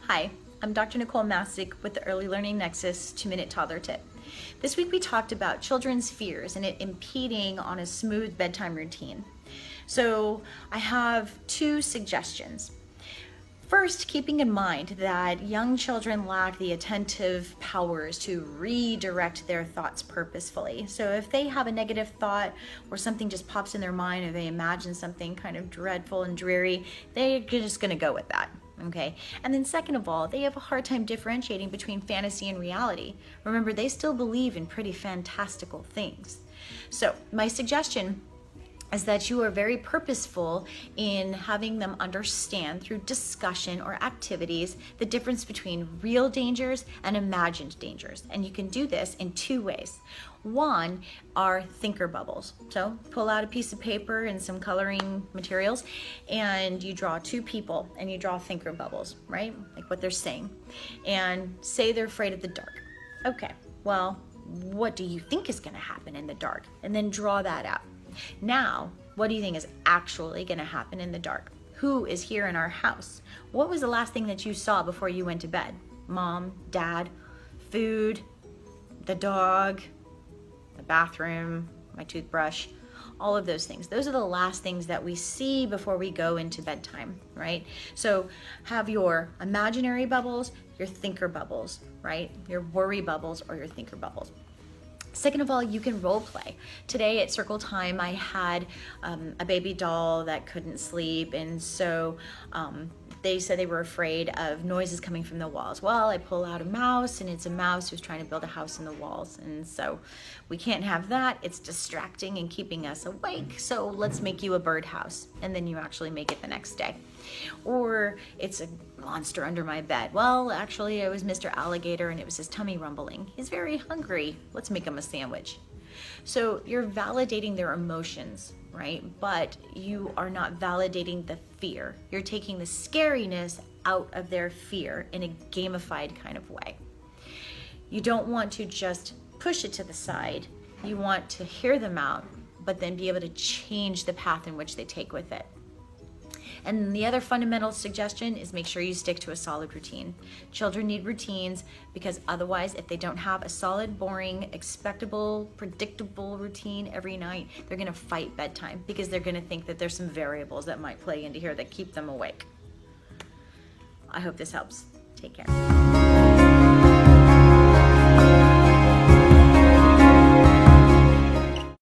Hi, I'm Dr. Nicole Masick with the Early Learning Nexus 2-Minute Toddler Tip. This week we talked about children's fears and it impeding on a smooth bedtime routine. So I have two suggestions. First, keeping in mind that young children lack the attentive powers to redirect their thoughts purposefully. So if they have a negative thought or something just pops in their mind or they imagine something kind of dreadful and dreary, they're just going to go with that. Okay. And then second of all, they have a hard time differentiating between fantasy and reality. Remember, they still believe in pretty fantastical things. So my suggestion is that you are very purposeful in having them understand through discussion or activities the difference between real dangers and imagined dangers. And you can do this in two ways. One are thinker bubbles. So pull out a piece of paper and some coloring materials and you draw two people and you draw thinker bubbles, right? Like what they're saying. And say they're afraid of the dark. Okay, well, what do you think is going to happen in the dark? And then draw that out. Now, what do you think is actually going to happen in the dark? Who is here in our house? What was the last thing that you saw before you went to bed? Mom, dad, food, the dog, the bathroom, my toothbrush, all of those things. Those are the last things that we see before we go into bedtime, right? So have your imaginary bubbles, your thinker bubbles, right? Your worry bubbles or your thinker bubbles. Second of all, you can role play. Today at Circle Time, I had a baby doll that couldn't sleep, and so they said they were afraid of noises coming from the walls. Well, I pull out a mouse, and it's a mouse who's trying to build a house in the walls, and so we can't have that. It's distracting and keeping us awake, so let's make you a birdhouse, and then you actually make it the next day. Or it's a monster under my bed. Well, actually, it was Mr. Alligator and it was his tummy rumbling. He's very hungry. Let's make him a sandwich. So you're validating their emotions, right? But you are not validating the fear. You're taking the scariness out of their fear in a gamified kind of way. You don't want to just push it to the side. You want to hear them out, but then be able to change the path in which they take with it. And the other fundamental suggestion is make sure you stick to a solid routine. Children need routines because otherwise, if they don't have a solid, boring, expectable, predictable routine every night, they're gonna fight bedtime because they're gonna think that there's some variables that might play into here that keep them awake. I hope this helps. Take care.